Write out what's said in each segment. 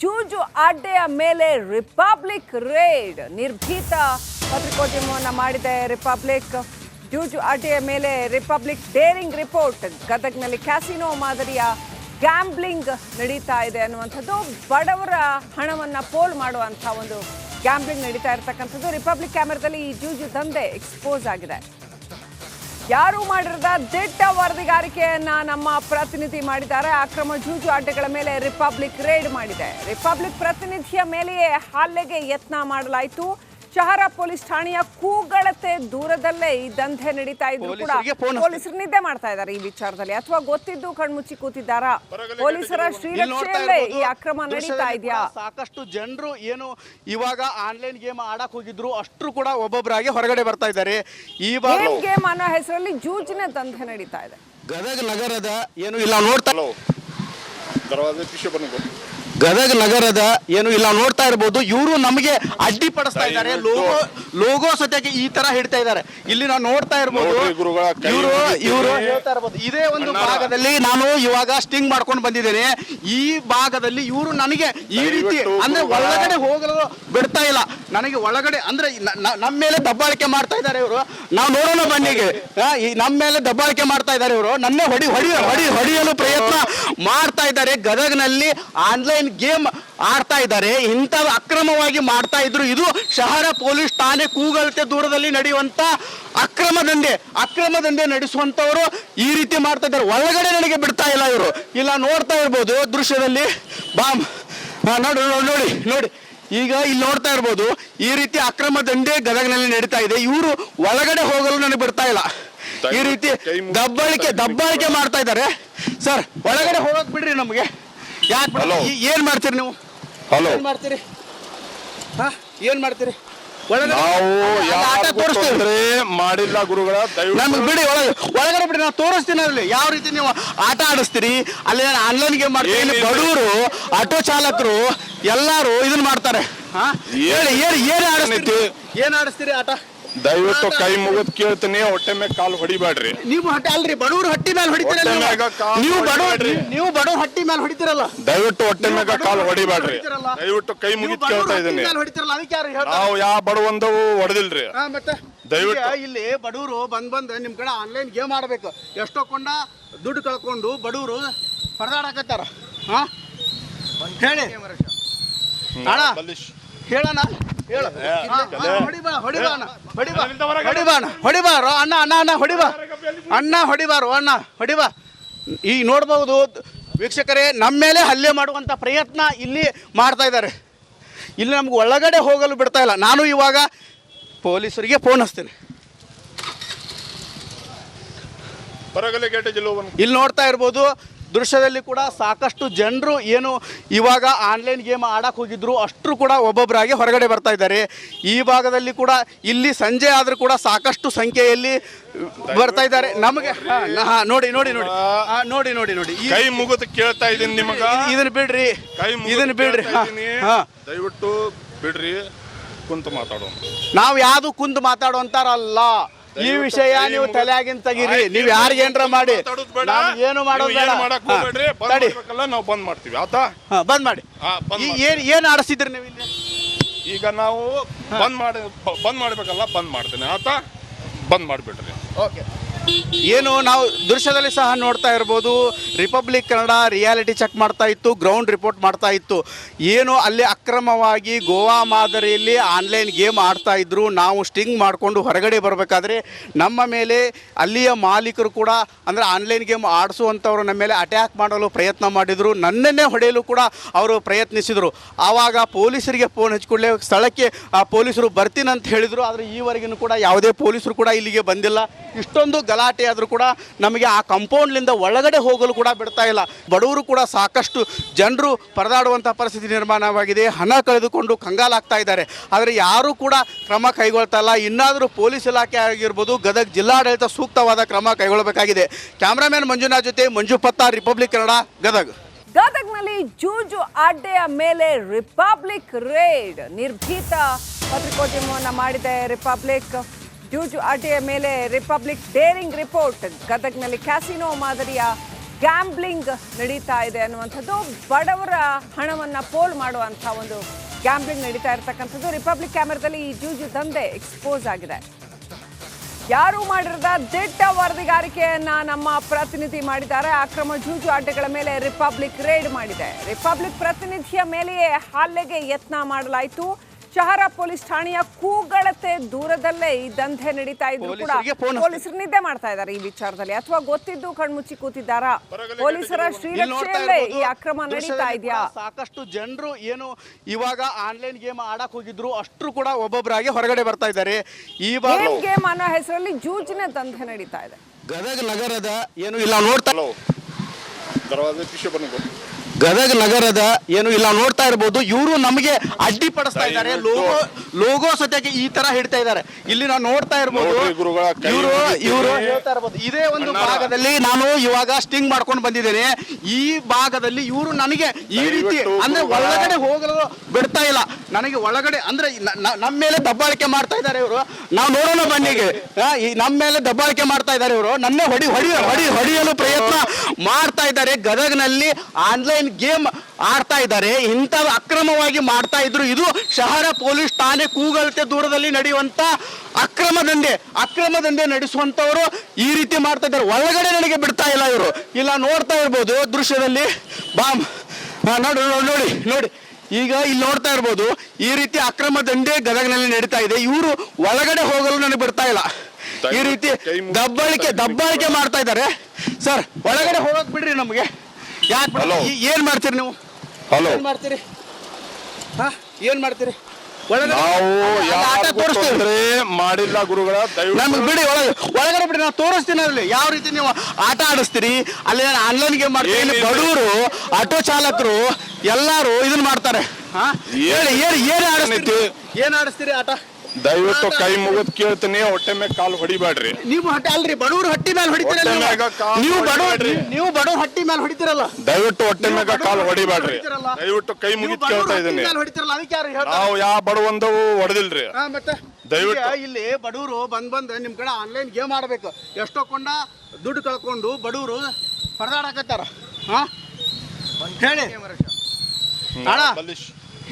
ಜೂಜು ಅಡ್ಡೆಯ ಮೇಲೆ republic raid. ನಿರ್ಭೀತ ಪತ್ರಿಕೋದ್ಯಮವನ್ನು ಮಾಡಿದೆ ರಿಪಬ್ಲಿಕ್. ಜೂಜು ಅಡ್ಡೆಯ ಮೇಲೆ ರಿಪಬ್ಲಿಕ್ ಡೇರಿಂಗ್ ರಿಪೋರ್ಟ್. ಗದಗ್ನಲ್ಲಿ ಕ್ಯಾಸಿನೋ ಮಾದರಿಯ ಗ್ಯಾಂಬ್ಲಿಂಗ್ ನಡೀತಾ ಇದೆ ಅನ್ನುವಂಥದ್ದು, ಬಡವರ ಹಣವನ್ನು ಪೋಲ್ ಮಾಡುವಂಥ ಒಂದು ಗ್ಯಾಂಬ್ಲಿಂಗ್ ನಡೀತಾ ಇರತಕ್ಕಂಥದ್ದು. ರಿಪಬ್ಲಿಕ್ ಕ್ಯಾಮೆರಾದಲ್ಲಿ ಈ ಜೂಜು ದಂಧೆ ಎಕ್ಸ್ಪೋಸ್ ಆಗಿದೆ. ಯಾರು ಮಾಡಿರದ ದಿಟ್ಟ ವರದಿಗಾರಿಕೆಯನ್ನ ನಮ್ಮ ಪ್ರತಿನಿಧಿ ಮಾಡಿದ್ದಾರೆ. ಅಕ್ರಮ ಜೂಜು ಅಡ್ಡೆಗಳ ಮೇಲೆ ರಿಪಬ್ಲಿಕ್ ರೇಡ್ ಮಾಡಿದೆ. ರಿಪಬ್ಲಿಕ್ ಪ್ರತಿನಿಧಿಯ ಮೇಲೆಯೇ ಹಲ್ಲೆಗೆ ಯತ್ನ ಮಾಡಲಾಯಿತು. ಶಹರ ಪೊಲೀಸ್ ಠಾಣೆಯ ಕೂಗಳತೆ ದೂರದಲ್ಲೇ ಈ ದಂಧೆ ನಡೀತಾ ಇದ್ರು ಕೂಡ ಪೊಲೀಸರು ನಿದ್ದೆ ಮಾಡ್ತಾ ಇದ್ದಾರೆ ಈ ವಿಚಾರದಲ್ಲಿ, ಅಥವಾ ಗೊತ್ತಿದ್ದು ಕಣ್ಮುಚ್ಚಿ ಕೂತಿದ್ದಾರಾ? ಪೊಲೀಸರ ಶ್ರೀರಕ್ಷೆಯಲ್ಲೇ ಈ ಅಕ್ರಮ ನಡೀತಾ ಇದೆಯಾ? ಸಾಕಷ್ಟು ಜನರು ಏನು ಇವಾಗ ಆನ್ಲೈನ್ ಗೇಮ್ ಆಡಕ್ ಹೋಗಿದ್ರು ಅಷ್ಟರು ಕೂಡ ಒಬ್ಬೊಬ್ಬರಾಗಿ ಹೊರಗಡೆ ಬರ್ತಾ ಇದ್ದಾರೆ. ಈ ಗೇಮ್ ಅನ್ನೋ ಹೆಸರಲ್ಲಿ ಜೂಜಿನ ದಂಧೆ ನಡೀತಾ ಇದೆ. ಗದಗ ನಗರದ ಏನು ಇಲ್ಲ ನೋಡ್ತಾ ಗದಗ ನಗರದ ಏನು ಇಲ್ಲ ನೋಡ್ತಾ ಇರ್ಬೋದು. ಇವರು ನಮಗೆ ಅಡ್ಡಿಪಡಿಸ್ತಾ ಇದ್ದಾರೆ. ಲೋಗೋ ಸದ್ಯಕ್ಕೆ ಈ ತರ ಹಿಡ್ತಾ ಇದ್ದಾರೆ. ಇಲ್ಲಿ ನಾವು ನೋಡ್ತಾ ಇರ್ಬೋದು. ಇವರು ಹೇಳ್ತಾ ಇರ್ಬೋದು, ಇದೇ ಒಂದು ಭಾಗದಲ್ಲಿ ನಾನು ಇವಾಗ ಸ್ಟಿಂಗ್ ಮಾಡ್ಕೊಂಡು ಬಂದಿದ್ದೇನೆ. ಈ ಭಾಗದಲ್ಲಿ ಇವರು ನನಗೆ ಈ ರೀತಿ ಅಂದ್ರೆ ಒಳಗಡೆ ಹೋಗಲು ಬಿಡ್ತಾ ಇಲ್ಲ. ನನಗೆ ಒಳಗಡೆ ಅಂದ್ರೆ ನಮ್ಮ ಮೇಲೆ ದಬ್ಬಾಳಿಕೆ ಮಾಡ್ತಾ ಇದ್ದಾರೆ ಇವರು. ನಾವು ನೋಡೋಣ ಬನ್ನಿಗೆ, ನಮ್ಮ ಮೇಲೆ ದಬ್ಬಾಳಿಕೆ ಮಾಡ್ತಾ ಇದ್ದಾರೆ ಇವರು. ನನ್ನೇ ಹೊಡೆಯಲು ಪ್ರಯತ್ನ ಮಾಡ್ತಾ ಇದ್ದಾರೆ. ಗದಗ್ನಲ್ಲಿ ಆನ್ಲೈನ್ ಗೇಮ್ ಆಡ್ತಾ ಇದ್ದಾರೆ. ಇಂಥ ಅಕ್ರಮವಾಗಿ ಮಾಡ್ತಾ ಇದ್ರು. ಇದು ಶಹರ ಪೊಲೀಸ್ ಠಾಣೆ ಕೂಗಳತೆ ದೂರದಲ್ಲಿ ನಡೆಯುವಂತ ಅಕ್ರಮ ದಂಧೆ ನಡೆಸುವಂತವರು ಈ ರೀತಿ ಮಾಡ್ತಾ ಇದ್ದಾರೆ. ಒಳಗಡೆ ನನಗೆ ಬಿಡ್ತಾ ಇಲ್ಲ ಇವರು. ಇಲ್ಲ ನೋಡ್ತಾ ಇರ್ಬೋದು ದೃಶ್ಯದಲ್ಲಿ. ನೋಡಿ ಈಗ ಇಲ್ಲಿ ನೋಡ್ತಾ ಇರ್ಬೋದು. ಈ ರೀತಿ ಅಕ್ರಮ ದಂಧೆ ಗದಗ್ನಲ್ಲಿ ನಡೀತಾ ಇದೆ. ಇವರು ಒಳಗಡೆ ಹೋಗಲು ನನಗೆ ಬಿಡ್ತಾ ಇಲ್ಲ. ಈ ರೀತಿ ದಬ್ಬಾಳಿಕೆ ಮಾಡ್ತಾ ಇದ್ದಾರೆ. ಸರ್ ಒಳಗಡೆ ಹೋಗಕ್ ಬಿಡ್ರಿ ನಮಗೆ. ಯಾಕೆ ಏನ್ ಮಾಡ್ತೀರಿ ನೀವು? ಏನ್ ಮಾಡ್ತೀರಿ ಮಾಡಿಲ್ಲ ಗುರುಗಳ, ನಮ್ಗೆ ಬಿಡಿ ಒಳಗಡೆ ಬಿಡಿ, ನಾವು ತೋರಿಸ್ತೀನಿ ಅಲ್ಲಿ ಯಾವ ರೀತಿ ನೀವು ಆಟ ಆಡಿಸ್ತೀರಿ. ಅಲ್ಲಿ ಆನ್ಲೈನ್ ಗೇಮ್ ಮಾಡ್ತೀರಿ. ಬಡವರು, ಆಟೋ ಚಾಲಕರು ಎಲ್ಲಾರು ಇದನ್ನ ಮಾಡ್ತಾರೆ. ಏನ್ ಆಡಿಸ್ತೀರಿ ಆಟ? ದಯವಿಟ್ಟು ಕೈ ಮುಗಿದ್ ಕೇಳ್ತೀನಿ, ಹೊಟ್ಟೆ ಮೇಲೆ ಕಾಲು ಹೊಡಿಬೇಡ್ರಿ. ನೀವು ಅಲ್ರಿ ಬಡವ್ರ ಹಟ್ಟಿ ಮೇಲೆ ಹೊಡಿತೀರಲ್ಲ. ನೀವು ಬಡವ್ರ ಹಟ್ಟಿ ಮೇಲೆ ಹೊಡಿತೀರಲ್ಲ. ದಯವಿಟ್ಟು ಹೊಟ್ಟೆ ಮೇಲೆ ಕಾಲು ಹೊಡಿಬೇಡ್ರಿ. ದಯವಿಟ್ಟು ಕೈ ಮುಗಿದ್ ಕೇಳ್ತಾ ಇದೀನಿ. ನಾವು ಯಾವ ಬಡವಂದವು ಹೊಡೆದಿಲ್ರಿ. ಮತ್ತೆ ದಯವಿಟ್ಟು ಇಲ್ಲಿ ಬಡವರು ಬಂದ್ ನಿಮ್ ಕಡೆ ಆನ್ಲೈನ್ ಗೇಮ್ ಆಡ್ಬೇಕು. ಎಷ್ಟೋ ಕೊಂಡ ದುಡ್ಡು ಕಳ್ಕೊಂಡು ಬಡವರು ಪರದಾಡಕತ್ತಾರ. ಹೇಳಿ ಹೇಳೋಣ. ಹೊಡಿಬಾ. ಈಗ ನೋಡ್ಬಹುದು ವೀಕ್ಷಕರೇ, ನಮ್ಮ ಮೇಲೆ ಹಲ್ಲೆ ಮಾಡುವಂತ ಪ್ರಯತ್ನ ಇಲ್ಲಿ ಮಾಡ್ತಾ ಇದ್ದಾರೆ. ಇಲ್ಲಿ ನಮ್ಗೆ ಒಳಗಡೆ ಹೋಗಲು ಬಿಡ್ತಾ ಇಲ್ಲ. ನಾನು ಇವಾಗ ಪೊಲೀಸರಿಗೆ ಫೋನ್ ಹಚ್ತೇನೆ. ಇಲ್ಲಿ ನೋಡ್ತಾ ಇರ್ಬೋದು ದೃಶ್ಯದಲ್ಲಿ ಕೂಡ ಸಾಕಷ್ಟು ಜನರು ಏನು ಇವಾಗ ಆನ್ಲೈನ್ ಗೇಮ್ ಆಡಕ್ಕೆ ಹೋಗಿದ್ರು ಅಷ್ಟರು ಕೂಡ ಒಬ್ಬೊಬ್ಬರಾಗಿ ಹೊರಗಡೆ ಬರ್ತಾ ಇದ್ದಾರೆ. ಈ ಭಾಗದಲ್ಲಿ ಕೂಡ ಇಲ್ಲಿ ಸಂಜೆ ಆದರೂ ಕೂಡ ಸಾಕಷ್ಟು ಸಂಖ್ಯೆಯಲ್ಲಿ ಬರ್ತಾ ಇದ್ದಾರೆ. ನಮಗೆ ನೋಡಿ ಕೈ ಮುಗಿದು ಕೇಳ್ತಾ ಇದ್ದೀನಿ ನಿಮಗ. ಇದನ್ನ ಬಿಡ್ರಿ, ದಯವಿಟ್ಟು ಬಿಡ್ರಿ, ಕುಂತು ಮಾತಾಡೋಣ. ನಾವು ಯಾವ್ದು ಕುಂತು ಮಾತಾಡುವಂತಾರಲ್ಲ. ಈ ವಿಷಯ ನೀವು ತಲೆಯಾಗಿನ ತೆಗೀರಿ. ನೀವು ಯಾರಿಗೇನ್ರ ಮಾಡಿ ಏನು ಮಾಡೋದು ನಾವು ಬಂದ್ ಮಾಡ್ತೀವಿ. ಆತಾ ಬಂದ್ ಮಾಡಿ. ಏನ್ ಆಡಿಸಿದ್ರಿ ನೀವು ಇಲ್ಲಿ? ಈಗ ನಾವು ಬಂದ್ ಮಾಡ್ಬೇಕಲ್ಲ, ಬಂದ್ ಮಾಡ್ತೀನಿ. ಆತಾ ಬಂದ್ ಮಾಡಿಬಿಡ್ರಿ. ಓಕೆ. ಏನು ನಾವು ದೃಶ್ಯದಲ್ಲಿ ಸಹ ನೋಡ್ತಾ ಇರ್ಬೋದು. ರಿಪಬ್ಲಿಕ್ ಕನ್ನಡ ರಿಯಾಲಿಟಿ ಚೆಕ್ ಮಾಡ್ತಾ ಇತ್ತು, ಗ್ರೌಂಡ್ ರಿಪೋರ್ಟ್ ಮಾಡ್ತಾ ಇತ್ತು. ಏನು ಅಲ್ಲಿ ಅಕ್ರಮವಾಗಿ ಗೋವಾ ಮಾದರಿಯಲ್ಲಿ ಆನ್ಲೈನ್ ಗೇಮ್ ಆಡ್ತಾ ಇದ್ರು. ನಾವು ಸ್ಟಿಂಗ್ ಮಾಡಿಕೊಂಡು ಹೊರಗಡೆ ಬರಬೇಕಾದ್ರೆ ನಮ್ಮ ಮೇಲೆ ಅಲ್ಲಿಯ ಮಾಲೀಕರು ಕೂಡ ಅಂದರೆ ಆನ್ಲೈನ್ ಗೇಮ್ ಆಡಿಸುವಂಥವ್ರು ನಮ್ಮ ಮೇಲೆ ಅಟ್ಯಾಕ್ ಮಾಡಲು ಪ್ರಯತ್ನ ಮಾಡಿದರು. ನನ್ನನ್ನೇ ಹೊಡೆಯಲು ಕೂಡ ಅವರು ಪ್ರಯತ್ನಿಸಿದರು. ಆವಾಗ ಪೊಲೀಸರಿಗೆ ಫೋನ್ ಹಚ್ಕೊಳ್ಳೆ ಸ್ಥಳಕ್ಕೆ ಪೊಲೀಸರು ಬರ್ತೀನಂತ ಹೇಳಿದರು. ಆದರೆ ಈವರೆಗೂ ಕೂಡ ಯಾವುದೇ ಪೊಲೀಸರು ಕೂಡ ಇಲ್ಲಿಗೆ ಬಂದಿಲ್ಲ. ಇಷ್ಟೊಂದು ಗಲಾಟೆ ಆದರೂ ಕೂಡ ನಮಗೆ ಆ ಕಾಂಪೌಂಡ್ಲಿಂದ ಒಳಗಡೆ ಹೋಗಲು ಕೂಡ ಬಿಡ್ತಾ ಇಲ್ಲ. ಬಡವರು ಕೂಡ ಸಾಕಷ್ಟು ಜನರು ಪರದಾಡುವಂಥ ಪರಿಸ್ಥಿತಿ ನಿರ್ಮಾಣವಾಗಿದೆ. ಹಣ ಕಳೆದುಕೊಂಡು ಕಂಗಾಲಾಗ್ತಾ ಇದ್ದಾರೆ. ಆದರೆ ಯಾರೂ ಕೂಡ ಕ್ರಮ ಕೈಗೊಳ್ತಾ ಇಲ್ಲ. ಇನ್ನಾದರೂ ಪೊಲೀಸ್ ಇಲಾಖೆ ಆಗಿರ್ಬೋದು, ಗದಗ ಜಿಲ್ಲಾಡಳಿತ ಸೂಕ್ತವಾದ ಕ್ರಮ ಕೈಗೊಳ್ಳಬೇಕಾಗಿದೆ. ಕ್ಯಾಮ್ರಾಮನ್ ಮಂಜುನಾಥ್ ಜೊತೆ ಮಂಜು ಪತ್ತಾರ್, ರಿಪಬ್ಲಿಕ್ ಕನ್ನಡ, ಗದಗ್. ಗದಗ್ನಲ್ಲಿ ಜೂಜು ಅಡ್ಡೆಯ ಮೇಲೆ ರಿಪಬ್ಲಿಕ್ ರೇಡ್. ನಿರ್ಭೀತ ಪತ್ರಿಕೋದ್ಯಮವನ್ನು ಮಾಡಿದೆ ರಿಪಬ್ಲಿಕ್. ಜೂಜು ಅಡ್ಡೆಯ ಮೇಲೆ ರಿಪಬ್ಲಿಕ್ ಡೇರಿಂಗ್ ರಿಪೋರ್ಟ್. ಗದಗ್ನಲ್ಲಿ ಕ್ಯಾಸಿನೋ ಮಾದರಿಯ ಗ್ಯಾಂಬ್ಲಿಂಗ್ ನಡೀತಾ ಇದೆ ಅನ್ನುವಂಥದ್ದು, ಬಡವರ ಹಣವನ್ನ ಪೋಲ್ ಮಾಡುವಂಥ ಒಂದು ಗ್ಯಾಂಬ್ಲಿಂಗ್ ನಡೀತಾ ಇರತಕ್ಕಂಥದ್ದು. ರಿಪಬ್ಲಿಕ್ ಕ್ಯಾಮೆರಾದಲ್ಲಿ ಈ ಜೂಜು ದಂಧೆ ಎಕ್ಸ್ಪೋಸ್ ಆಗಿದೆ. ಯಾರು ಮಾಡಿರದ ದಿಟ್ಟ ವರದಿಗಾರಿಕೆಯನ್ನ ನಮ್ಮ ಪ್ರತಿನಿಧಿ ಮಾಡಿದ್ದಾರೆ. ಅಕ್ರಮ ಜೂಜು ಅಡ್ಡೆಗಳ ಮೇಲೆ ರಿಪಬ್ಲಿಕ್ ರೇಡ್ ಮಾಡಿದೆ. ರಿಪಬ್ಲಿಕ್ ಪ್ರತಿನಿಧಿಯ ಮೇಲೆಯೇ ಹಲ್ಲೆಗೆ ಯತ್ನ ಮಾಡಲಾಯಿತು. ಶಹರ ಪೊಲೀಸ್ ಠಾಣೆಯ ಕೂಗಳತೆ ದೂರದಲ್ಲೇ ಈ ದಂಧೆ ನಡೀತಾ ಇದ್ರು ಕೂಡ ಪೊಲೀಸರು ನಿದ್ದೆ ಮಾಡ್ತಾ ಇದ್ದಾರೆ ಈ ವಿಚಾರದಲ್ಲಿ, ಅಥವಾ ಗೊತ್ತಿದ್ದು ಕಣ್ಮುಚ್ಚಿ ಕೂತಿದ್ದಾರಾ? ಪೊಲೀಸರ ಶ್ರೀರಕ್ಷೆಯಲ್ಲೇ ಈ ಅಕ್ರಮ ನಡೀತಾ ಇದೆಯಾ? ಸಾಕಷ್ಟು ಜನರು ಏನು ಇವಾಗ ಆನ್ಲೈನ್ ಗೇಮ್ ಆಡಕ್ ಹೋಗಿದ್ರು ಅಷ್ಟರು ಕೂಡ ಒಬ್ಬೊಬ್ಬರಾಗಿ ಹೊರಗಡೆ ಬರ್ತಾ ಇದ್ದಾರೆ. ಈ ಗೇಮ್ ಅನ್ನೋ ಹೆಸರಲ್ಲಿ ಜೂಜಿನ ದಂಧೆ ನಡೀತಾ ಇದೆ. ಗದಗ ನಗರದ ಏನು ಇಲ್ಲ ನೋಡ್ತಾ ಗದಗ ನಗರದ ಏನು ಇಲ್ಲ ನೋಡ್ತಾ ಇರಬಹುದು. ಇವರು ನಮಗೆ ಅಡ್ಡಿಪಡಿಸ್ತಾ ಇದ್ದಾರೆ. ಲೋಗೋ ಸದ್ಯಕ್ಕೆ ಈ ತರ ಹಿಡ್ತಾ ಇದ್ದಾರೆ. ಇಲ್ಲಿ ನಾವು ನೋಡ್ತಾ ಇರಬಹುದು. ಇವರು ಹೇಳ್ತಾ ಇರಬಹುದು ಇದೇ ಒಂದು ಭಾಗದಲ್ಲಿ ನಾನು ಇವಾಗ ಸ್ಟಿಂಗ್ ಮಾಡ್ಕೊಂಡು ಬಂದಿದ್ದೇನೆ. ಈ ಭಾಗದಲ್ಲಿ ಇವರು ನನಗೆ ಈ ರೀತಿ ಅಂದ್ರೆ ಒಳಗಡೆ ಹೋಗಲು ಬಿಡ್ತಾ ಇಲ್ಲ. ನನಗೆ ಒಳಗಡೆ ಅಂದ್ರೆ ನಮ್ಮ ಮೇಲೆ ದಬ್ಬಾಳಿಕೆ ಮಾಡ್ತಾ ಇದ್ದಾರೆ ಇವರು. ನಾವು ನೋಡೋಣ ಬನ್ನಿಗೆ ನಮ್ಮ ಮೇಲೆ ದಬ್ಬಾಳಿಕೆ ಮಾಡ್ತಾ ಇದ್ದಾರೆ ಇವರು. ನನ್ನೇ ಹೊಡೆಯಲು ಪ್ರಯತ್ನ ಮಾಡ್ತಾ ಇದ್ದಾರೆ. ಗದಗ್ನಲ್ಲಿ ಆನ್ಲೈನ್ ಗೇಮ್ ಆಡ್ತಾ ಇದ್ದಾರೆ. ಇಂಥ ಅಕ್ರಮವಾಗಿ ಮಾಡ್ತಾ ಇದ್ರು. ಇದು ಶಹರ ಪೊಲೀಸ್ ಠಾಣೆ ಕೂಗಳತೆ ದೂರದಲ್ಲಿ ನಡೆಯುವಂತ ಅಕ್ರಮ ದಂಧೆ ನಡೆಸುವಂತವರು ಈ ರೀತಿ ಮಾಡ್ತಾ ಇದ್ದಾರೆ. ಒಳಗಡೆ ನನಗೆ ಬಿಡ್ತಾ ಇಲ್ಲ ಇವರು. ಇಲ್ಲ ನೋಡ್ತಾ ಇರ್ಬೋದು ದೃಶ್ಯದಲ್ಲಿ ನೋಡಿ ಈಗ ಇಲ್ಲಿ ನೋಡ್ತಾ ಇರ್ಬೋದು ಈ ರೀತಿ ಅಕ್ರಮ ದಂಧೆ ಗದಗ್ನಲ್ಲಿ ನಡೀತಾ ಇದೆ. ಇವರು ಒಳಗಡೆ ಹೋಗಲು ನನಗೆ ಬಿಡ್ತಾ ಇಲ್ಲ. ಈ ರೀತಿ ದಬ್ಬಾಳಿಕೆ ಮಾಡ್ತಾ ಇದ್ದಾರೆ. ಸರ್ ಒಳಗಡೆ ಹೋಗಕ್ ಬಿಡ್ರಿ ನಮಗೆ. ಯಾಕೆ ಏನ್ ಮಾಡ್ತೀರಿ ನೀವು? ಏನ್ ಮಾಡ್ತೀರಿ? ಮಾಡಿಲ್ಲ ಗುರುಗಳ ನಮ್ಗೆ ಬಿಡಿ ಒಳಗಡೆ ಬಿಡಿ. ನಾವು ತೋರಿಸ್ತೀನಿ ಅಲ್ಲಿ ಯಾವ ರೀತಿ ನೀವು ಆಟ ಆಡಿಸ್ತೀರಿ. ಅಲ್ಲಿ ಆನ್ಲೈನ್ ಗೇಮ್ ಮಾಡ್ತೀರಿ. ಬಡವರು ಆಟೋ ಚಾಲಕರು ಎಲ್ಲಾರು ಇದನ್ನ ಮಾಡ್ತಾರೆ. ಏನ್ ಆಡಿಸ್ತೀರಿ ಆಟ? ದಯವಿಟ್ಟು ಕೈ ಮುಗಿದ್ ಕೇಳ್ತೀನಿ, ಹೊಟ್ಟೆ ಮೇಲೆ ಕಾಲು ಹೊಡಿಬೇಡ್ರಿ. ನೀವು ಅಲ್ರಿ ಬಡವ್ರ ಹಟ್ಟಿ ಮೇಲೆ ಹೊಡಿತೀರಲ್ಲ. ನೀವು ಬಡವ್ರ ಹಟ್ಟಿ ಮೇಲೆ ಹೊಡಿತೀರಲ್ಲ. ದಯವಿಟ್ಟು ಹೊಟ್ಟೆ ಮೇಲೆ ಕಾಲು ಹೊಡಿಬೇಡ್ರಿ. ದಯವಿಟ್ಟು ಕೈ ಮುಗಿದ್ ಕೇಳ್ತಾ ಇದೀನಿ. ನಾವು ಯಾವ ಬಡವಂದವು ಹೊಡೆದಿಲ್ರಿ. ದಯವಿಟ್ಟು ಇಲ್ಲಿ ಬಡವರು ಬಂದ್ ನಿಮ್ ಕಡೆ ಆನ್ಲೈನ್ ಗೇಮ್ ಆಡ್ಬೇಕು. ಎಷ್ಟೋ ಕೊಂಡ ದುಡ್ಡು ಕಳ್ಕೊಂಡು ಬಡವರು ಪರದಾಡಕತ್ತಾರ. ಹೇಳಿ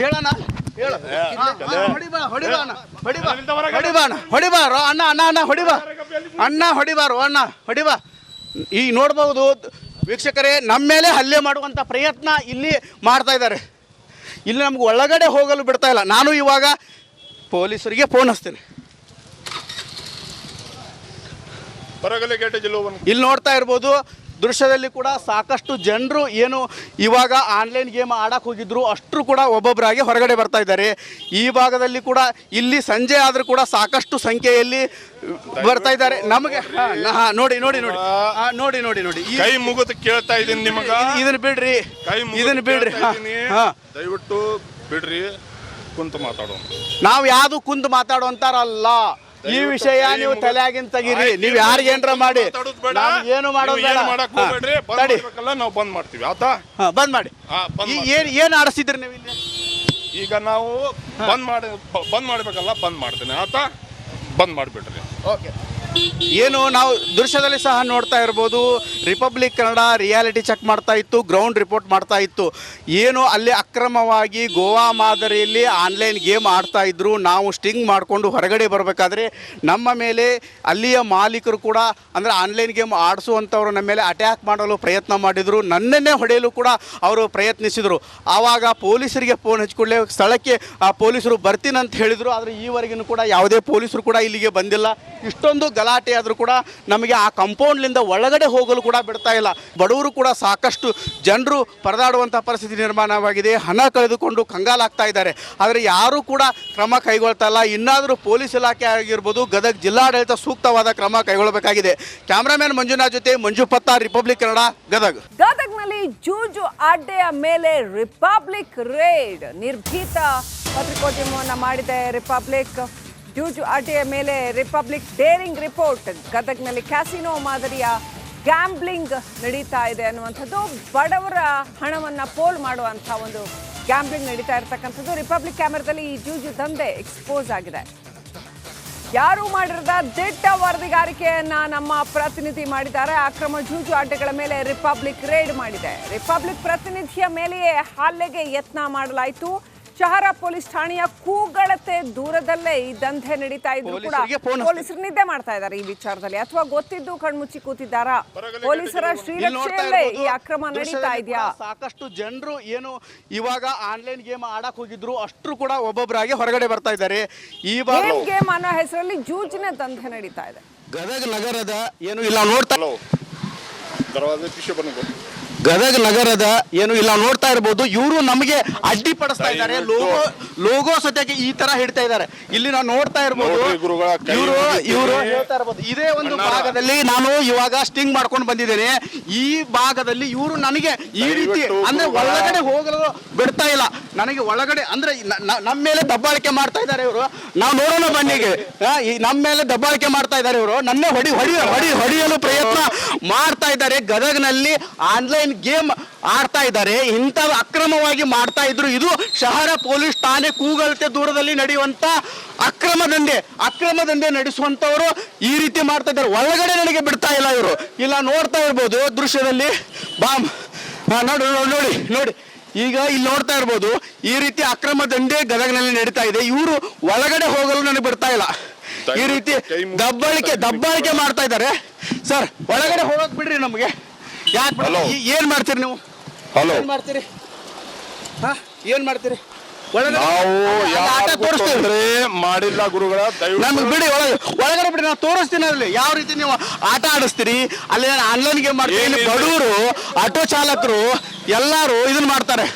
ಹೇಳೋಣ. ಹೊಡಿಬಾ. ಈಗ ನೋಡ್ಬಹುದು ವೀಕ್ಷಕರೇ, ನಮ್ಮ ಮೇಲೆ ಹಲ್ಲೆ ಮಾಡುವಂತ ಪ್ರಯತ್ನ ಇಲ್ಲಿ ಮಾಡ್ತಾ ಇದ್ದಾರೆ. ಇಲ್ಲಿ ನಮ್ಗೆ ಒಳಗಡೆ ಹೋಗಲು ಬಿಡ್ತಾ ಇಲ್ಲ. ನಾನು ಇವಾಗ ಪೊಲೀಸರಿಗೆ ಫೋನ್ ಹಚ್ತೇನೆ. ಇಲ್ಲಿ ನೋಡ್ತಾ ಇರ್ಬೋದು ದೃಶ್ಯದಲ್ಲಿ ಕೂಡ ಸಾಕಷ್ಟು ಜನರು ಏನು ಇವಾಗ ಆನ್ಲೈನ್ ಗೇಮ್ ಆಡಕ್ಕೆ ಹೋಗಿದ್ರು ಅಷ್ಟರು ಕೂಡ ಒಬ್ಬೊಬ್ಬರಾಗಿ ಹೊರಗಡೆ ಬರ್ತಾ ಇದ್ದಾರೆ. ಈ ಭಾಗದಲ್ಲಿ ಕೂಡ ಇಲ್ಲಿ ಸಂಜೆ ಆದರೂ ಕೂಡ ಸಾಕಷ್ಟು ಸಂಖ್ಯೆಯಲ್ಲಿ ಬರ್ತಾ ಇದ್ದಾರೆ. ನಮಗೆ ನೋಡಿ ಕೈ ಮುಗಿದು ಕೇಳ್ತಾ ಇದ್ದೀನಿ ನಿಮಗೆ. ಇದನ್ನ ಬಿಡ್ರಿ. ದಯವಿಟ್ಟು ಬಿಡ್ರಿ, ಕುಂತು ಮಾತಾಡೋಣ. ನಾವು ಯಾವ್ದು ಕುಂತು ಮಾತಾಡುವಂತಾರಲ್ಲ. ಈ ವಿಷಯ ನೀವು ತಲೆಯಾಗಿನ ತೆಗೀರಿ. ನೀವು ಯಾರಿಗೆ ಏನ್ರ ಮಾಡಿ ಏನು ಮಾಡೋದು ನಾವು ಬಂದ್ ಮಾಡ್ತೀವಿ. ಆತಾ ಬಂದ್ ಮಾಡಿ. ಏನ್ ಆಡಿಸಿದ್ರಿ ನೀವು ಇಲ್ಲಿ? ಈಗ ನಾವು ಬಂದ್ ಮಾಡ್ಬೇಕಲ್ಲ, ಬಂದ್ ಮಾಡ್ತೀನಿ. ಆತಾ ಬಂದ್ ಮಾಡಿಬಿಡ್ರಿ. ಓಕೆ. ಏನು ನಾವು ದೃಶ್ಯದಲ್ಲಿ ಸಹ ನೋಡ್ತಾ ಇರ್ಬೋದು. ರಿಪಬ್ಲಿಕ್ ಕನ್ನಡ ರಿಯಾಲಿಟಿ ಚೆಕ್ ಮಾಡ್ತಾ ಇತ್ತು, ಗ್ರೌಂಡ್ ರಿಪೋರ್ಟ್ ಮಾಡ್ತಾ ಇತ್ತು. ಏನು ಅಲ್ಲಿ ಅಕ್ರಮವಾಗಿ ಗೋವಾ ಮಾದರಿಯಲ್ಲಿ ಆನ್ಲೈನ್ ಗೇಮ್ ಆಡ್ತಾ ಇದ್ರು. ನಾವು ಸ್ಟಿಂಗ್ ಮಾಡಿಕೊಂಡು ಹೊರಗಡೆ ಬರಬೇಕಾದ್ರೆ ನಮ್ಮ ಮೇಲೆ ಅಲ್ಲಿಯ ಮಾಲೀಕರು ಕೂಡ ಅಂದರೆ ಆನ್ಲೈನ್ ಗೇಮ್ ಆಡಿಸುವಂಥವ್ರು ನಮ್ಮ ಮೇಲೆ ಅಟ್ಯಾಕ್ ಮಾಡಲು ಪ್ರಯತ್ನ ಮಾಡಿದರು. ನನ್ನನ್ನೇ ಹೊಡೆಯಲು ಕೂಡ ಅವರು ಪ್ರಯತ್ನಿಸಿದರು. ಆವಾಗ ಪೊಲೀಸರಿಗೆ ಫೋನ್ ಹಚ್ಕೊಳ್ಳೆ ಸ್ಥಳಕ್ಕೆ ಪೊಲೀಸರು ಬರ್ತೀನಂತ ಹೇಳಿದರು. ಆದರೆ ಈವರೆಗೂ ಕೂಡ ಯಾವುದೇ ಪೊಲೀಸರು ಕೂಡ ಇಲ್ಲಿಗೆ ಬಂದಿಲ್ಲ. ಇಷ್ಟೊಂದು ಗಲಾಟೆ ಆದರೂ ಕೂಡ ನಮಗೆ ಆ ಕಾಂಪೌಂಡ್ಲಿಂದ ಒಳಗಡೆ ಹೋಗಲು ಕೂಡ ಬಿಡ್ತಾ ಇಲ್ಲ. ಬಡವರು ಕೂಡ ಸಾಕಷ್ಟು ಜನರು ಪರದಾಡುವಂಥ ಪರಿಸ್ಥಿತಿ ನಿರ್ಮಾಣವಾಗಿದೆ. ಹಣ ಕಳೆದುಕೊಂಡು ಕಂಗಾಲಾಗ್ತಾ ಇದ್ದಾರೆ. ಆದರೆ ಯಾರೂ ಕೂಡ ಕ್ರಮ ಕೈಗೊಳ್ತಾ ಇಲ್ಲ. ಇನ್ನಾದರೂ ಪೊಲೀಸ್ ಇಲಾಖೆ ಆಗಿರ್ಬೋದು, ಗದಗ ಜಿಲ್ಲಾಡಳಿತ ಸೂಕ್ತವಾದ ಕ್ರಮ ಕೈಗೊಳ್ಳಬೇಕಾಗಿದೆ. ಕ್ಯಾಮ್ರಾಮನ್ ಮಂಜುನಾಥ್ ಜೊತೆ ಮಂಜು ಪತ್ತಾರ್, ರಿಪಬ್ಲಿಕ್ ಕನ್ನಡ, ಗದಗ್. ಗದಗ್ನಲ್ಲಿ ಜೂಜು ಅಡ್ಡೆಯ ಮೇಲೆ ರಿಪಬ್ಲಿಕ್ ರೇಡ್. ನಿರ್ಭೀತ ಪತ್ರಿಕೋದ್ಯಮವನ್ನು ಮಾಡಿದೆ ರಿಪಬ್ಲಿಕ್. ಜೂಜು ಅಡ್ಡೆಯ ಮೇಲೆ ರಿಪಬ್ಲಿಕ್ ಡೇರಿಂಗ್ ರಿಪೋರ್ಟ್. ಗದಗ್ನಲ್ಲಿ ಕ್ಯಾಸಿನೋ ಮಾದರಿಯ ಗ್ಯಾಂಬ್ಲಿಂಗ್ ನಡೀತಾ ಇದೆ ಅನ್ನುವಂಥದ್ದು, ಬಡವರ ಹಣವನ್ನು ಪೋಲ್ ಮಾಡುವಂಥ ಒಂದು ಗ್ಯಾಂಬ್ಲಿಂಗ್ ನಡೀತಾ ಇರತಕ್ಕಂಥದ್ದು. ರಿಪಬ್ಲಿಕ್ ಕ್ಯಾಮೆರಾದಲ್ಲಿ ಈ ಜೂಜು ದಂಧೆ ಎಕ್ಸ್ಪೋಸ್ ಆಗಿದೆ. ಯಾರು ಮಾಡಿರದ ದಿಟ್ಟ ವರದಿಗಾರಿಕೆಯನ್ನ ನಮ್ಮ ಪ್ರತಿನಿಧಿ ಮಾಡಿದ್ದಾರೆ. ಅಕ್ರಮ ಜೂಜಾಟಗಳ ಮೇಲೆ ರಿಪಬ್ಲಿಕ್ ರೇಡ್ ಮಾಡಿದೆ. ರಿಪಬ್ಲಿಕ್ ಪ್ರತಿನಿಧಿಯ ಮೇಲೆಯೇ ಹಲ್ಲೆಗೆ ಯತ್ನ ಮಾಡಲಾಯಿತು. ಶಹರ ಪೊಲೀಸ್ ಠಾಣೆಯ ಕೂಗಳತೆ ದೂರದಲ್ಲೇ ಈ ದಂಧೆ ನಡೀತಾ ಇದ್ರು ಕೂಡ ಪೊಲೀಸರು ನಿದ್ದೆ ಮಾಡ್ತಾ ಇದ್ದಾರೆ ಈ ವಿಚಾರದಲ್ಲಿ, ಅಥವಾ ಗೊತ್ತಿದ್ದು ಕಣ್ಮುಚ್ಚಿ ಕೂತಿದ್ದಾರಾ? ಪೊಲೀಸರ ಶ್ರೀರಕ್ಷೆಯಲ್ಲೇ ಈ ಅಕ್ರಮ ನಡೀತಾ ಇದೆಯಾ? ಸಾಕಷ್ಟು ಜನರು ಏನು ಇವಾಗ ಆನ್ಲೈನ್ ಗೇಮ್ ಆಡಕ್ ಹೋಗಿದ್ರು ಅಷ್ಟರು ಕೂಡ ಒಬ್ಬೊಬ್ಬರಾಗಿ ಹೊರಗಡೆ ಬರ್ತಾ ಇದ್ದಾರೆ. ಗೇಮ್ ಅನ್ನೋ ಹೆಸರಲ್ಲಿ ಜೂಜಿನ ದಂಧೆ ನಡೀತಾ ಇದೆ. ಗದಗ ನಗರದ ಏನು ಇಲ್ಲ ನೋಡ್ತಾ ಗದಗ ನಗರದ ಏನು ಇಲ್ಲ ನೋಡ್ತಾ ಇರ್ಬೋದು. ಇವರು ನಮಗೆ ಅಡ್ಡಿಪಡಿಸ್ತಾ ಇದ್ದಾರೆ. ಲೋಗೋ ಸತ್ಯಕ್ಕೆ ಈ ತರ ಹಿಡ್ತಾ ಇದ್ದಾರೆ. ಇಲ್ಲಿ ನಾವು ನೋಡ್ತಾ ಇರ್ಬೋದು. ಇವರು ಹೇಳ್ತಾ ಇರ್ಬೋದು ಇದೇ ಒಂದು ಭಾಗದಲ್ಲಿ ನಾನು ಇವಾಗ ಸ್ಟಿಂಗ್ ಮಾಡ್ಕೊಂಡು ಬಂದಿದ್ದೇನೆ. ಈ ಭಾಗದಲ್ಲಿ ಇವರು ನನಗೆ ಈ ರೀತಿ ಅಂದ್ರೆ ಒಳಗಡೆ ಹೋಗಲು ಬಿಡ್ತಾ ಇಲ್ಲ. ನನಗೆ ಒಳಗಡೆ ಅಂದ್ರೆ ನಮ್ಮ ಮೇಲೆ ದಬ್ಬಾಳಿಕೆ ಮಾಡ್ತಾ ಇದ್ದಾರೆ ಇವರು. ನಾವು ನೋಡೋಣ ಬನ್ನಿಗೆ. ನಮ್ಮ ಮೇಲೆ ದಬ್ಬಾಳಿಕೆ ಮಾಡ್ತಾ ಇದ್ದಾರೆ ಇವರು. ನನ್ನೇ ಹೊಡೆಯಲು ಪ್ರಯತ್ನ ಮಾಡ್ತಾ ಇದ್ದಾರೆ. ಗದಗ್ನಲ್ಲಿ ಆನ್ಲೈನ್ ಗೇಮ್ ಆಡ್ತಾ ಇದ್ದಾರೆ. ಇಂಥ ಅಕ್ರಮವಾಗಿ ಮಾಡ್ತಾ ಇದ್ರು. ಇದು ಶಹರ ಪೊಲೀಸ್ ಠಾಣೆ ಕೂಗಳತೆ ದೂರದಲ್ಲಿ ನಡೆಯುವಂತ ಅಕ್ರಮ ದಂಧೆ ನಡೆಸುವಂತವರು ಈ ರೀತಿ ಮಾಡ್ತಾ ಇದ್ದಾರೆ. ಒಳಗಡೆ ನನಗೆ ಬಿಡ್ತಾ ಇಲ್ಲ ಇವರು. ಇಲ್ಲ ನೋಡ್ತಾ ಇರ್ಬೋದು ದೃಶ್ಯದಲ್ಲಿ. ನೋಡಿ ಈಗ ಇಲ್ಲಿ ನೋಡ್ತಾ ಇರ್ಬೋದು ಈ ರೀತಿ ಅಕ್ರಮ ದಂಧೆ ಗದಗ್ನಲ್ಲಿ ನಡೀತಾ ಇದೆ. ಇವರು ಒಳಗಡೆ ಹೋಗಲು ನನಗೆ ಬಿಡ್ತಾ ಇಲ್ಲ. ಈ ರೀತಿ ದಬ್ಬಾಳಿಕೆ ಮಾಡ್ತಾ ಇದ್ದಾರೆ. ಸರ್ ಒಳಗಡೆ ಹೋಗಕ್ ಬಿಡ್ರಿ ನಮಗೆ. ಯಾಕೆ ಏನ್ ಮಾಡ್ತೀರಿ ನೀವು? ಏನ್ ಮಾಡ್ತೀರಿ ಮಾಡಿಲ್ಲ ಗುರುಗಳ ನಮ್ಗೆ ಬಿಡಿ. ಒಳಗಡೆ ಬಿಡಿ, ನಾವು ತೋರಿಸ್ತೀನಿ ಅಲ್ಲಿ ಯಾವ ರೀತಿ ನೀವು ಆಟ ಆಡಿಸ್ತೀರಿ. ಅಲ್ಲಿ ಆನ್ಲೈನ್ ಗೇಮ್ ಮಾಡ್ತೀರಿ. ಇಲ್ಲಿ ಬಡವರು ಆಟೋ ಚಾಲಕರು ಎಲ್ಲಾರು ಇದನ್ನ ಮಾಡ್ತಾರೆ.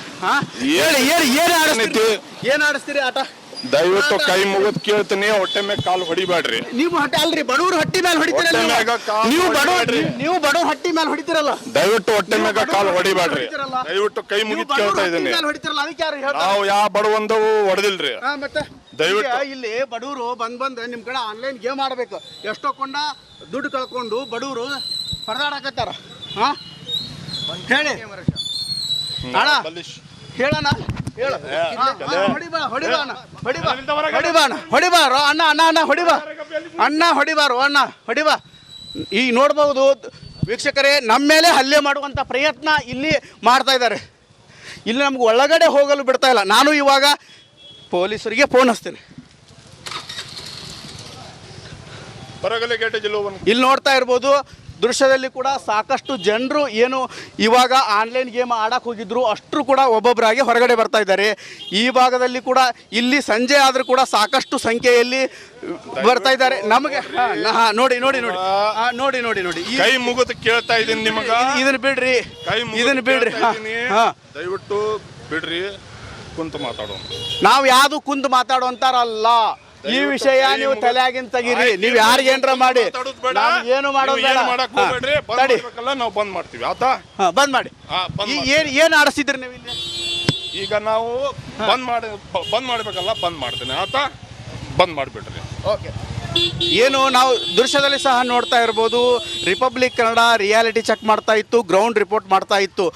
ಏನ್ ಆಡಿಸ್ತೀರಿ ಆಟ? ದಯವಿಟ್ಟು ಕೈ ಮುಗಿದ್ ಕೇಳ್ತೀನಿ, ಹೊಟ್ಟೆ ಮೇಲೆ ಕಾಲು ಹೊಡಿಬೇಡ್ರಿ. ನೀವು ಅಲ್ರಿ ಬಡವ್ರು ಹಟ್ಟಿ ಮೇಲೆ ಹೊಡಿತೀರಲ್ಲ. ನೀವು ಬಡವ್ರು ಹಟ್ಟಿ ಮೇಲೆ ಹೊಡಿತೀರಲ್ಲ. ದಯವಿಟ್ಟು ಹೊಟ್ಟೆ ಮೇಲೆ ಕಾಲು ಹೊಡಿಬೇಡ್ರಿ. ದಯವಿಟ್ಟು ಕೈ ಮುಗಿದ್ ಕೇಳ್ತಾ ಇದೀನಿ. ನಾವು ಯಾವ ಬಡವಂದವು ಹೊಡೆದಿಲ್ರಿ. ಮತ್ತೆ ದಯವಿಟ್ಟು ಇಲ್ಲಿ ಬಡವರು ಬಂದ್ ನಿಮ್ ಕಡೆ ಆನ್ಲೈನ್ ಗೇಮ್ ಆಡ್ಬೇಕು. ಎಷ್ಟೋ ಕೊಂಡ ದುಡ್ಡು ಕಳ್ಕೊಂಡು ಬಡವರು ಪರದಾಡಕತ್ತಾರ. ಹೇಳಿ ಹೇಳೋಣ. ಹೊಡಿಬಾರೋ ಹೊಡಿಬಾ. ಈಗ ನೋಡ್ಬಹುದು ವೀಕ್ಷಕರೇ, ನಮ್ಮ ಮೇಲೆ ಹಲ್ಲೆ ಮಾಡುವಂತ ಪ್ರಯತ್ನ ಇಲ್ಲಿ ಮಾಡ್ತಾ ಇದ್ದಾರೆ. ಇಲ್ಲಿ ನಮ್ಗೆ ಒಳಗಡೆ ಹೋಗಲು ಬಿಡ್ತಾ ಇಲ್ಲ. ನಾನು ಇವಾಗ ಪೊಲೀಸರಿಗೆ ಫೋನ್ ಹಚ್ತೇನೆ. ಇಲ್ಲಿ ನೋಡ್ತಾ ಇರ್ಬೋದು ದೃಶ್ಯದಲ್ಲಿ ಕೂಡ ಸಾಕಷ್ಟು ಜನರು ಏನು ಇವಾಗ ಆನ್ಲೈನ್ ಗೇಮ್ ಆಡಕ್ಕೆ ಹೋಗಿದ್ರು ಅಷ್ಟರು ಕೂಡ ಒಬ್ಬೊಬ್ಬರಾಗಿ ಹೊರಗಡೆ ಬರ್ತಾ ಇದ್ದಾರೆ. ಈ ಭಾಗದಲ್ಲಿ ಕೂಡ ಇಲ್ಲಿ ಸಂಜೆ ಆದರೂ ಕೂಡ ಸಾಕಷ್ಟು ಸಂಖ್ಯೆಯಲ್ಲಿ ಬರ್ತಾ ಇದ್ದಾರೆ. ನಮಗೆ ನೋಡಿ ಕೈ ಮುಗಿದು ಕೇಳ್ತಾ ಇದ್ದೀನಿ ನಿಮಗೆ. ಇದನ್ನ ಬಿಡ್ರಿ. ದಯವಿಟ್ಟು ಬಿಡ್ರಿ, ಕುಂತು ಮಾತಾಡೋಣ. ನಾವು ಯಾವ್ದು ಕುಂತು ಮಾತಾಡುವಂತಾರಲ್ಲ. ಈ ವಿಷಯ ನೀವು ತಲೆಯಾಗಿನ ತೆಗೀರಿ. ನೀವು ಯಾರಿಗೇನ್ರ ಮಾಡಿ ಏನು ಮಾಡೋದು ನಾವು ಬಂದ್ ಮಾಡ್ತೀವಿ. ಆತಾ ಬಂದ್ ಮಾಡಿ. ಏನ್ ಆಡಿಸಿದ್ರಿ ನೀವು ಇಲ್ಲಿ? ಈಗ ನಾವು ಬಂದ್ ಮಾಡ್ಬೇಕಲ್ಲ, ಬಂದ್ ಮಾಡ್ತೇನೆ. ಆತಾ ಬಂದ್ ಮಾಡಿಬಿಡ್ರಿ. ಓಕೆ. ಏನು ನಾವು ದೃಶ್ಯದಲ್ಲಿ ಸಹ ನೋಡ್ತಾ ಇರ್ಬೋದು. ರಿಪಬ್ಲಿಕ್ ಕನ್ನಡ ರಿಯಾಲಿಟಿ ಚೆಕ್ ಮಾಡ್ತಾ ಇತ್ತು, ಗ್ರೌಂಡ್ ರಿಪೋರ್ಟ್ ಮಾಡ್ತಾ ಇತ್ತು.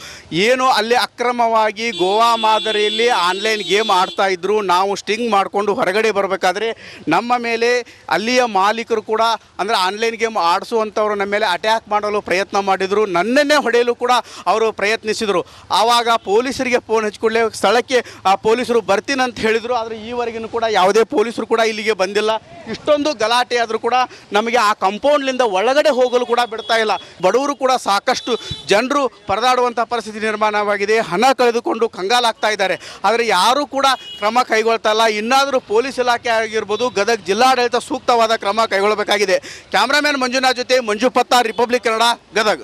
ಏನು ಅಲ್ಲಿ ಅಕ್ರಮವಾಗಿ ಗೋವಾ ಮಾದರಿಯಲ್ಲಿ ಆನ್ಲೈನ್ ಗೇಮ್ ಆಡ್ತಾ ಇದ್ರು. ನಾವು ಸ್ಟಿಂಗ್ ಮಾಡಿಕೊಂಡು ಹೊರಗಡೆ ಬರಬೇಕಾದ್ರೆ ನಮ್ಮ ಮೇಲೆ ಅಲ್ಲಿಯ ಮಾಲೀಕರು ಕೂಡ ಅಂದರೆ ಆನ್ಲೈನ್ ಗೇಮ್ ಆಡಿಸುವಂಥವ್ರು ನಮ್ಮ ಮೇಲೆ ಅಟ್ಯಾಕ್ ಮಾಡಲು ಪ್ರಯತ್ನ ಮಾಡಿದರು. ನನ್ನನ್ನೇ ಹೊಡೆಯಲು ಕೂಡ ಅವರು ಪ್ರಯತ್ನಿಸಿದರು. ಆವಾಗ ಪೊಲೀಸರಿಗೆ ಫೋನ್ ಹಚ್ಕೊಳ್ಳೆ ಸ್ಥಳಕ್ಕೆ ಪೊಲೀಸರು ಬರ್ತೀನಂತ ಹೇಳಿದರು. ಆದರೆ ಈವರೆಗೂ ಕೂಡ ಯಾವುದೇ ಪೊಲೀಸರು ಕೂಡ ಇಲ್ಲಿಗೆ ಬಂದಿಲ್ಲ. ಇಷ್ಟೊಂದು ಗಲಾಟೆ ಆದರೂ ಕೂಡ ನಮಗೆ ಆ ಕಾಂಪೌಂಡ್ಲಿಂದ ಒಳಗಡೆ ಹೋಗಲು ಕೂಡ ಬಿಡ್ತಾ ಇಲ್ಲ. ಬಡವರು ಕೂಡ ಸಾಕಷ್ಟು ಜನರು ಪರದಾಡುವಂಥ ಪರಿಸ್ಥಿತಿ ನಿರ್ಮಾಣವಾಗಿದೆ. ಹಣ ಕಳೆದುಕೊಂಡು ಕಂಗಾಲಾಗ್ತಾ ಇದ್ದಾರೆ. ಆದರೆ ಯಾರೂ ಕೂಡ ಕ್ರಮ ಕೈಗೊಳ್ತಾ ಇಲ್ಲ. ಇನ್ನಾದರೂ ಪೊಲೀಸ್ ಇಲಾಖೆ ಆಗಿರ್ಬೋದು, ಗದಗ ಜಿಲ್ಲಾಡಳಿತ ಸೂಕ್ತವಾದ ಕ್ರಮ ಕೈಗೊಳ್ಳಬೇಕಾಗಿದೆ. ಕ್ಯಾಮ್ರಾಮನ್ ಮಂಜುನಾಥ್ ಜೊತೆ ಮಂಜು ಪತ್ತಾರ್, ರಿಪಬ್ಲಿಕ್ ಕನ್ನಡ, ಗದಗ.